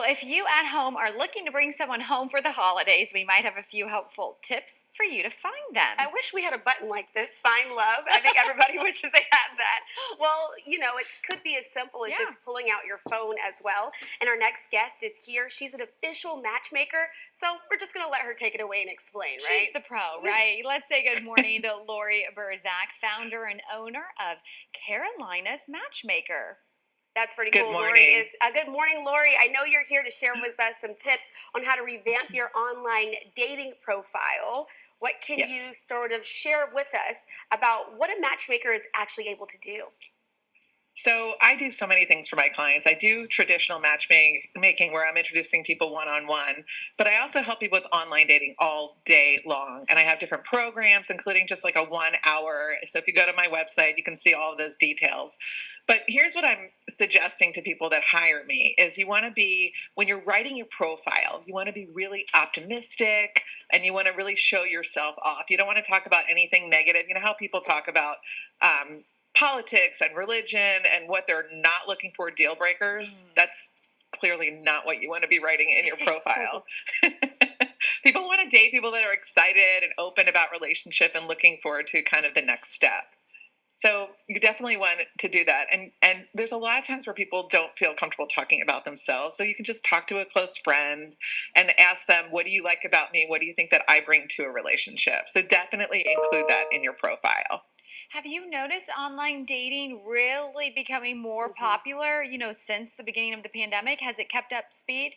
Well, if you at home are looking to bring someone home for the holidays, we might have a few helpful tips for you to find I them. wish we had a button like this, find love. I think everybody wishes they had that. Well, it could be as simple as Yeah, just pulling out your phone as well. And our next guest is here. She's an official matchmaker. So we're just going to let her take it away and explain, she's right? the pro, right? Let's say good morning to Lori Burzak, founder and owner of Carolina's Matchmaker. That's pretty Good cool. Lori is morning. good morning, Lori. I know you're here to share with us some tips on how to revamp your online dating profile. What can you Yes. sort of share with us about what a matchmaker is actually able to do? So I do so many things for my clients. I do traditional matchmaking where I'm introducing people one on one, but I also help people with online dating all day long. And I have different programs, including just like a 1 hour. So if you go to my website, you can see all of those details. But here's what I'm suggesting to people that hire me is you want to be, when you're writing your profile, you want to be really optimistic and you want to really show yourself off. You don't want to talk about anything negative. You know how people talk about politics and religion and what they're not looking for, deal breakers? Mm. That's clearly not what you want to be writing in your profile. People want to date people that are excited and open about relationship and looking forward to kind of the next step. So you definitely want to do that. And there's a lot of times where people don't feel comfortable talking about themselves. So you can just talk to a close friend and ask them, what do you like about me? What do you think that I bring to a relationship? So definitely include that in your profile. Have you noticed online dating really becoming more Hmm. popular, since the beginning of the pandemic? Has it kept up speed?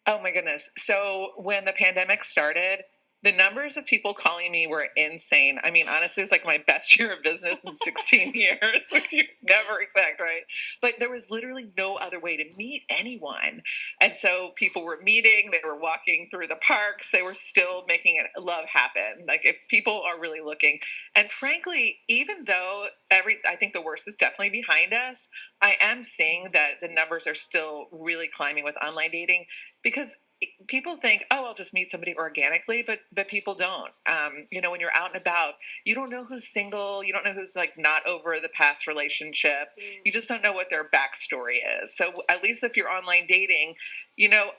Oh my goodness. So when the pandemic started, the numbers of people calling me were insane. I mean, honestly, it's like my best year of business in 16 years, which you never expect, right? But there was literally no other way to meet anyone. And so people were meeting, they were walking through the parks, they were still making it love happen. Like if people are really looking. And frankly, even though I think the worst is definitely behind us, I am seeing that the numbers are still really climbing with online dating because people think, oh, I'll just meet somebody organically, but people don't. When you're out and about, you don't know who's single, you don't know who's like not over the past relationship, Mm. you just don't know what their backstory is. So at least if you're online dating,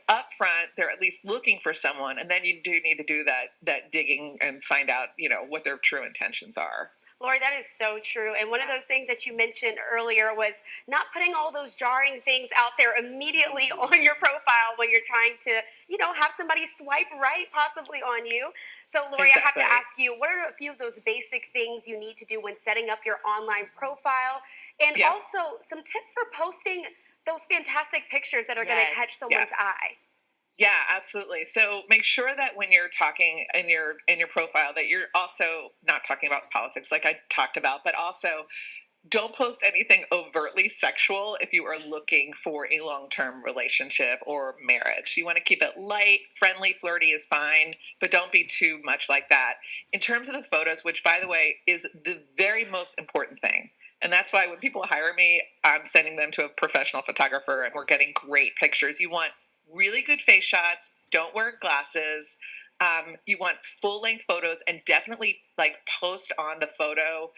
up front they're at least looking for someone, and then you do need to do that digging and find out, what their true intentions are. Lori, that is so true. And one of Yeah. those things that you mentioned earlier was not putting all those jarring things out there immediately on your profile when you're trying to, have somebody swipe right possibly on you. So, Lori, I have to Exactly. ask you, what are a few of those basic things you need to do when setting up your online profile? And Yep. also some tips for posting those fantastic pictures that are going to catch Yes. Yeah. someone's eye. Yeah, absolutely. So make sure that when you're talking in your profile that you're also not talking about politics like I talked about, but also don't post anything overtly sexual if you are looking for a long-term relationship or marriage. You want to keep it light, friendly, flirty is fine, but don't be too much like that. In terms of the photos, which by the way is the very most important thing. And that's why when people hire me, I'm sending them to a professional photographer and we're getting great pictures. You want really good face shots, don't wear glasses. You want full length photos and definitely like post on the photo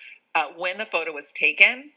when the photo was taken,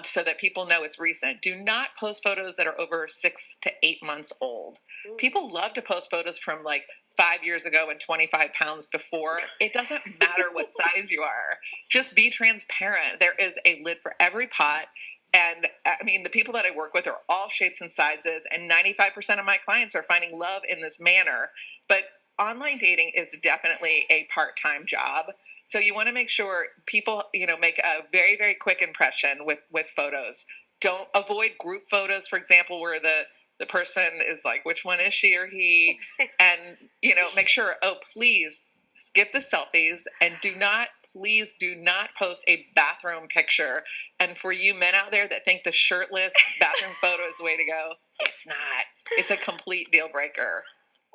so that people know it's recent. Do not post photos that are over 6 to 8 months old. Mm. People love to post photos from like 5 years ago and 25 pounds before. It doesn't matter what size you are. Just be transparent. There is a lid for every pot. And I mean, the people that I work with are all shapes and sizes, and 95% of my clients are finding love in this manner. But online dating is definitely a part time job. So you want to make sure people, make a very, very quick impression with photos. Don't avoid group photos, for example, where the person is like, which one is she or he? And, make sure, oh, please skip the selfies and please do not post a bathroom picture. And for you men out there that think the shirtless bathroom photo is the way to go, it's not. It's a complete deal breaker.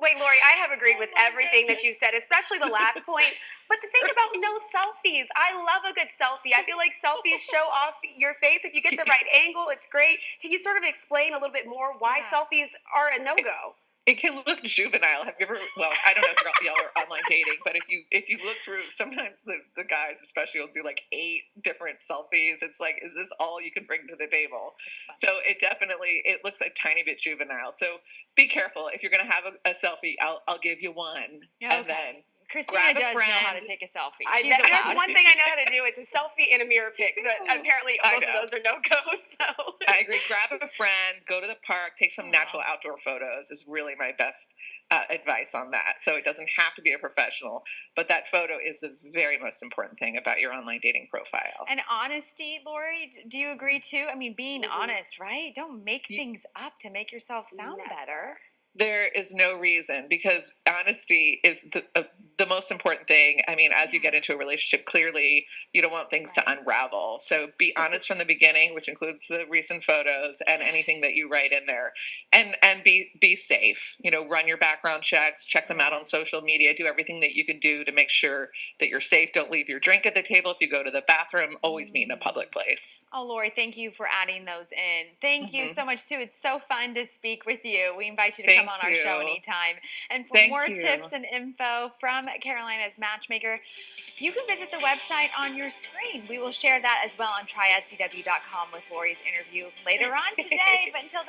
Wait, Lori, I have agreed Oh with my everything that you goodness. said, especially the last point. But the thing about no selfies, I love a good selfie. I feel like selfies show off your face. If you get the right angle, it's great. Can you sort of explain a little bit more why Yeah. selfies are a no go? It can look juvenile. Have you ever? Well, I don't know if y'all are online dating, but if you look through, sometimes the guys especially will do like 8 different selfies. It's like, is this all you can bring to the table? That's So funny. it looks a tiny bit juvenile. So be careful if you're gonna have a selfie. I'll give you one, and then Okay. Christina grab a does know how to friend. take a selfie. I, She's there's allowed. one thing I know how to do. It's a selfie and a mirror pic. So apparently, I both of know. those are no goes. So I agree. Grab a friend, go to the park, take some natural Aw. outdoor photos is really my best advice on that. So it doesn't have to be a professional, but that photo is the very most important thing about your online dating profile. And honesty, Lori, do you agree too? I mean, being Mhm. honest, right? Don't make Y- things up to make yourself sound Never. better. There is no reason, because honesty is the most important thing. I mean, as you get Yeah. into a relationship, clearly you don't want things Right. to unravel. So be honest from the beginning, which includes the recent photos and anything that you write in there, and be safe. Run your background checks, check them out on Yes. social media, do everything that you can do to make sure that you're safe. Don't leave your drink at the table. If you go to the bathroom, always meet in a Mm. public place. Oh, Lori, thank you for adding those in. Thank you Hmm. so much, too. It's so fun to speak with you. We invite you to come Thank on our show you. anytime. And for Thank more tips you. and info from Carolina's Matchmaker, you can visit the website on your screen. We will share that as well on tryatcw.com with Lori's interview later on today. But until then,